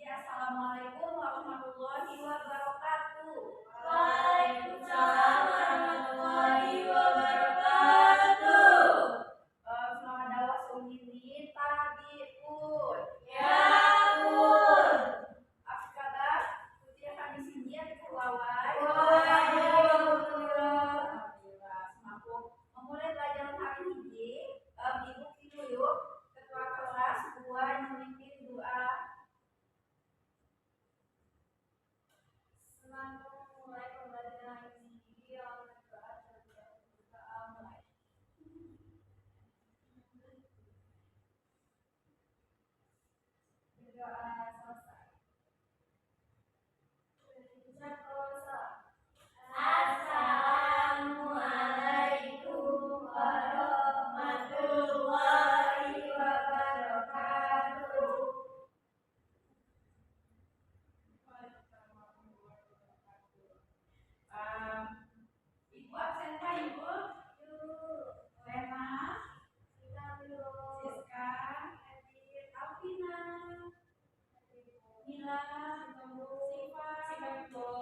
Assalamualaikum warahmatullahi wabarakatuh. Waalaikumsalam warahmatullahi wabarakatuh. Selamat dakwah sunyi tabiun. Ya pun. Apa kabar? Putih kami sinjia di Kewawai. Alhamdulillah. Semaku memulai pelajaran hari ini. Ibu itu yuk. Ketua kelas buat memimpin doa. Selamat memulai pembelajaran hari ini yang berdoa dan berdoa mulai. Berdoa selesai. Ucap dosa. Assalamualaikum warahmatullahi wabarakatuh. Ibu absen kah ibu? Lena, Siska, Alvina, Mila, Siva,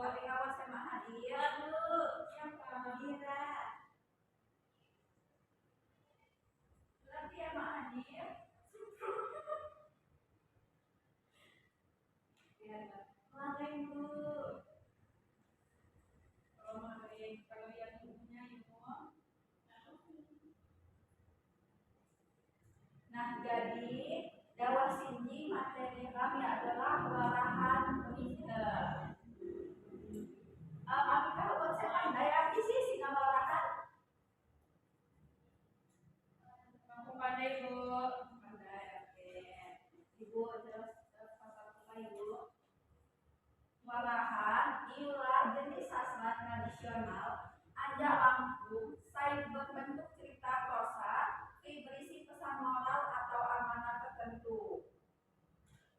tapi kawan sama hadir. Siapa? Mira. Berarti sama hadir. Mana ibu? Kalau yang ibunya ibu. Nah, jadi dakwah sini materi kami adalah warahan mita. Apakah buat saya pandai apa sih sih nama warahan? Kamu pandai bu? Pandai, oke. Ibu terus apa ibu? Warahan ialah jenis sastra tradisional anja lampung, sai berbentuk cerita prosa, berisi pesan moral atau amanah tertentu.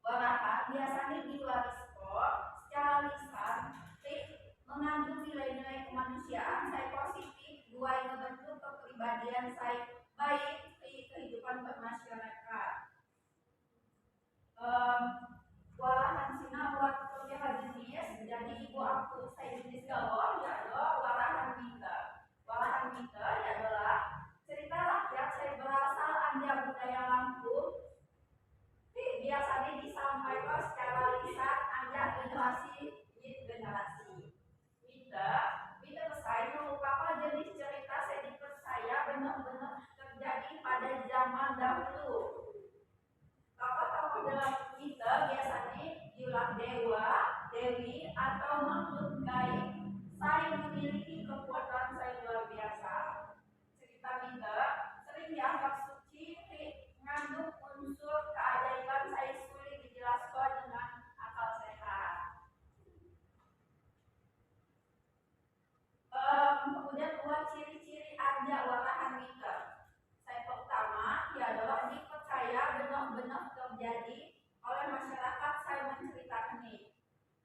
Warahan biasanya diwariskan secara lisan, mengandung nilai-nilai kemanusiaan, sai positif, dua yang membentuk kepribadian sai baik di kehidupan bermasyarakat. Warahan sina buat kerja jenis, jadi ibu aku saya jenis galon ya adalah warahan mita. Warahan mita adalah cerita rakyat saya berasal anja budaya Lampung. Biasanya disampaikan secara lisan anja generasi Mita bersaing merupakan jenis cerita saya dipercaya benar-benar terjadi pada zaman dahulu. Tokoh-tokoh dalam mita biasanya diulah dewa, dewi atau makhluk gaib. Saya memiliki kekuatan saya luar biasa. Cerita mita sering dianggap suci, mengandung unsur keajaiban saya sulit dijelaskan dengan akal sehat. Kemudian buat ciri-ciri anja warahan mita. Saya pertama, dia adalah dipercaya benar-benar terjadi oleh masyarakat saya menceritakan ini.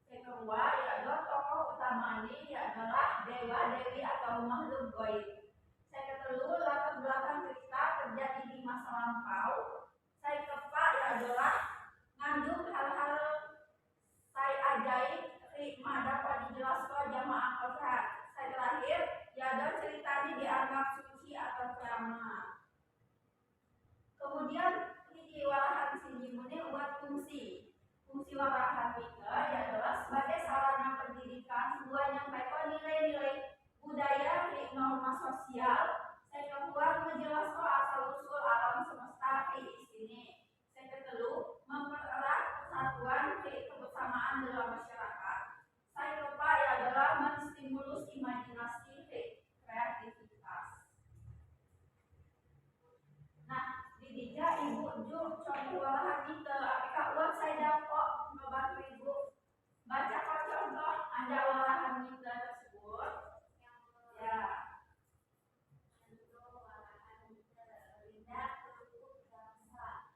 Yang kedua, ya adalah tokoh utama ini adalah dewa, dewi atau makhluk gaib. Saya kedua, latar belakang cerita terjadi di masa lampau. Saya keempat, ya adalah ngandung hal-hal saya ajaib, hikmah dapat dijelaskan jamaah al-Fatihah. Saya terakhir, ya adalah ceritanya dianggap suci atau keramat. Kemudian ini warahan sinjimune buat fungsi warahan mita adalah sebagai sarana pendidikan sebuah menyampaikan nilai-nilai budaya dan norma sosial. Saya kedua menjelaskan asal usul alam semesta di sini. Saya kedua mempererat persatuan kebersamaan dalam masyarakat. Saya keempat adalah menstimulus imajinasi kreativitas. Nah, didinya ibu juk contoh warahan mita. Apakah uang saya dapat membantu ibu baca contoh ada warahan mita tersebut? Ya. Contoh warahan mita Linda Pelupuk Bangsa.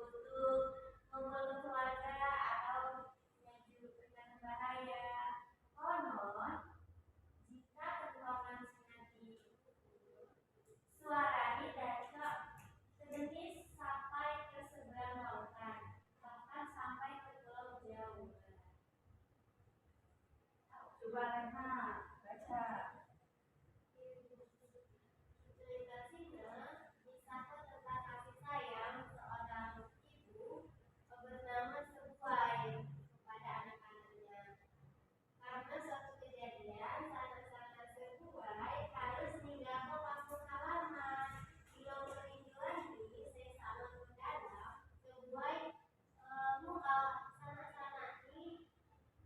untuk kumpul keluarga atau yang menyebabkan bahaya. Konon, jika kentongan singa suaranya dacok sejenis sampai ke seberang lautan, bahkan sampai ke pulau jauh. Coba Lena baca. Cerita Singa disangkut tentang kasih sayang seorang ibu bernama Sebuai kepada anak-anaknya. Karena suatu kejadian, sanak-sanak Sebuai harus meninggalkan kampung halaman. Bila perinduan ini sesama mendadak, Sebuai sanak-sanak ini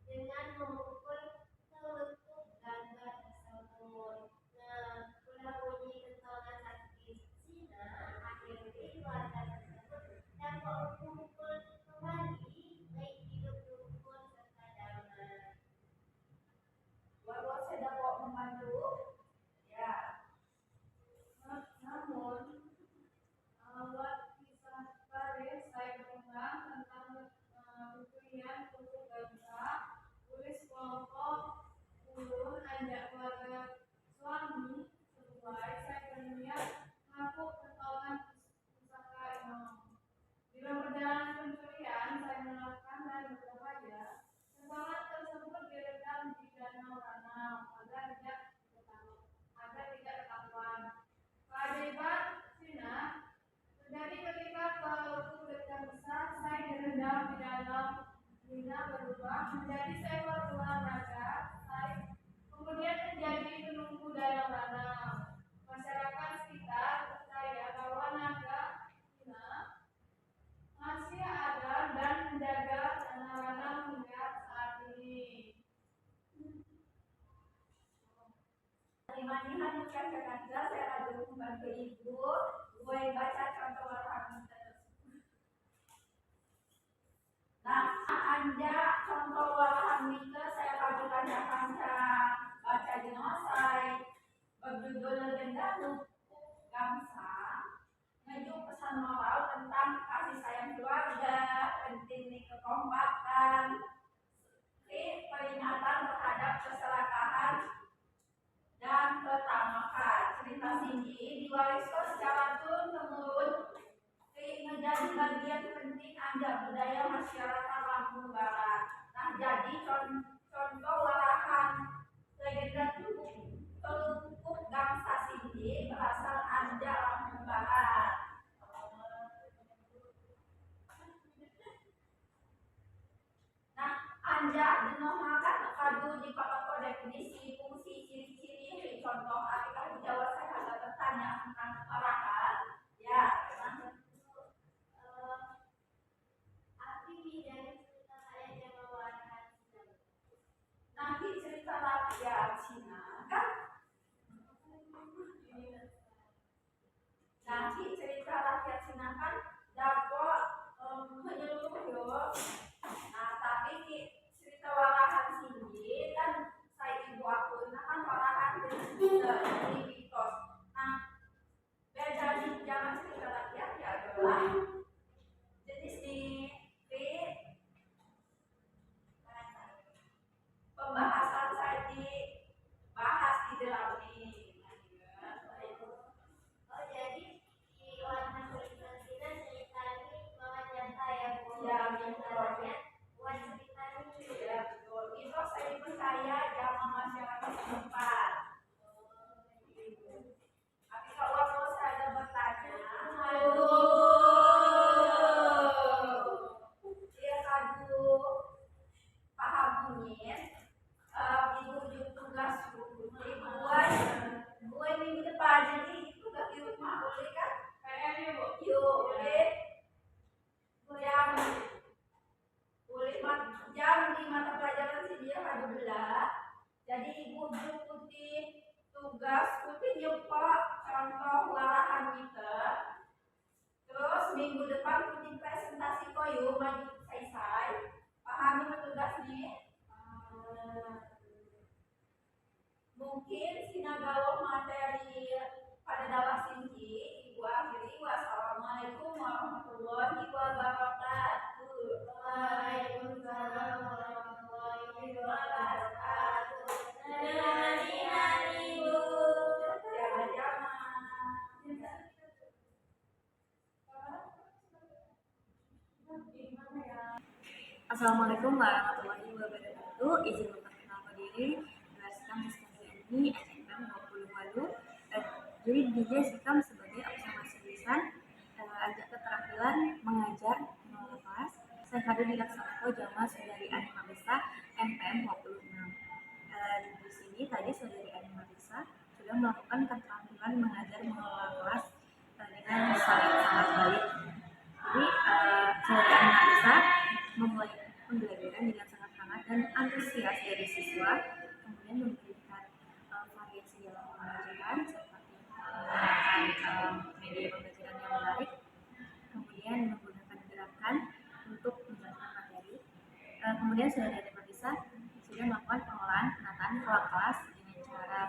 dengan memukul telukuk gangga tersebut. Nah, udah bunyi kentongan sakit Cina, akhirnya keluarga tersebut dapat kumpul kembali, baik hidup rukun serta damai. Buat saya dapat membantu. Ya. Namun, lewat kisah Paris, saya mengenang tentang rupiah untuk bangsa, tulis kelompok ulun ajak keluarga suami sesuai saya berniat ngaku kentongan pusaka Imam. Bila perjalanan pencurian, saya melakukan dan berbahaya. Kentongan tersebut direndam di danau Ranau agar tidak ketahuan. Keajaiban Cina terjadi ketika telukuk dekat besar saya direndam di dalam Cina berubah menjadi seekor ular naga. Saya kemudian menjadi penunggu danau Ranau. Masyarakat sekitar percaya bahwa naga Cina masih ada dan menjaga danau Ranau hingga saat ini. Imanihan bukan sengaja saya akan membantu ibu. Gue baca contoh orang tersebut. Nah, anja contoh walahan mite saya bagikan kanca baca di nosai berjudul Legenda Lupuk Gangsa, ngejuk pesan moral tentang kasih sayang keluarga, pentingnya kekompakan, peringatan terhadap keserakahan dan ketamakan. Cerita Singgi diwariskan secara turun-temurun menjadi bagian penting anja budaya masyarakat Lampung Barat. Nah, jadi contoh walahan legenda Telukuk Gangsa Singgi berasal anja Lampung Barat. Nah, anja dinomakan kadu di pokok definisi fungsi ciri-ciri contoh apakah di Jawa saya ada bertanya tentang arahan ya memang Arti dari cerita rakyat yang mewarnai Cina. nanti cerita rakyat Cina kan nanti cerita rakyat Cina kan dapat menyeluruh yo. Nah, tapi cerita walahan Singgi kan saya ibu aku kan walahan dari mitos. Nah, beda di zaman cerita rakyat ya adalah jenis di pembahasan saya dibahas di dalam ini. Oh, jadi di warna cerita Cina cerita ini malah nyata ya Bu? Ya, betul. Buat cerita ini. Ya, betul. Itu saya percaya zaman masyarakat setempat. Tapi kalau saya ada bertanya, dia kadu paham bunyi, ibu tugas gue minggu depan jadi tugas di rumah boleh kan? Kayaknya Bu. Yuk, boleh. Jam jam di mata pelajaran sih dia ada belah. Jadi ibu putih tugas putih nyepak contoh walahan meter. Terus minggu depan putih presentasi koyo maju selesai. Pahami tugas nih? Mungkin sinagawah materi pada dalam singgi ibu akhiri wassalamualaikum warahmatullahi wabarakatuh. Assalamualaikum warahmatullahi wabarakatuh. Izin memperkenalkan diri, Sikam Rizky SNM 20 Walu. Jadi DJ Sikam sebagai observasi lisan, ajak keterampilan mengajar mengelola kelas. Saya hadir di Laksanato Jamaah Saudari Anima Bisa MPM 26. Di sini tadi Saudari Anima Bisa sudah melakukan keterampilan mengajar mengelola kelas dengan sangat baik. Jadi Saudari Anima Bisa memulai pembelajaran dengan sangat hangat dan antusias dari siswa, kemudian memberikan variasi dalam pembelajaran seperti menggunakan media pembelajaran yang menarik, kemudian menggunakan gerakan untuk menjelaskan materi. Kemudian Saudari Anima Bisa sudah melakukan pengolahan penataan ruang kelas dengan cara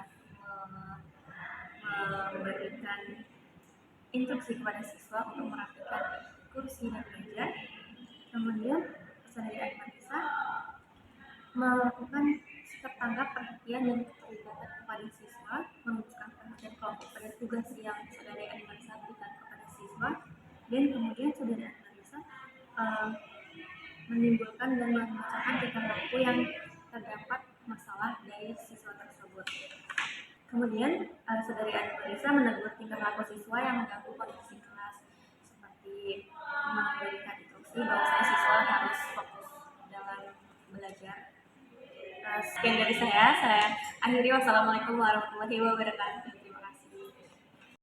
memberikan instruksi kepada siswa untuk merapikan kursi dan meja. Kemudian Saudari Anima Bisa melakukan sikap tanggap, perhatian, dan keterlibatan kepada siswa, merumuskan perhatian kelompok pada tugas yang Saudari Anima Bisa berikan kepada siswa, dan kemudian Saudari Anima Bisa menimbulkan dan memecahkan tingkah laku yang terdapat masalah dari siswa tersebut. Kemudian Saudari Anima Bisa menegur tingkah laku siswa yang mengganggu kondisi kelas, seperti memberikan instruksi bahwa siswa harus fokus dalam belajar. Sekian dari saya akhiri. Wassalamualaikum warahmatullahi wabarakatuh.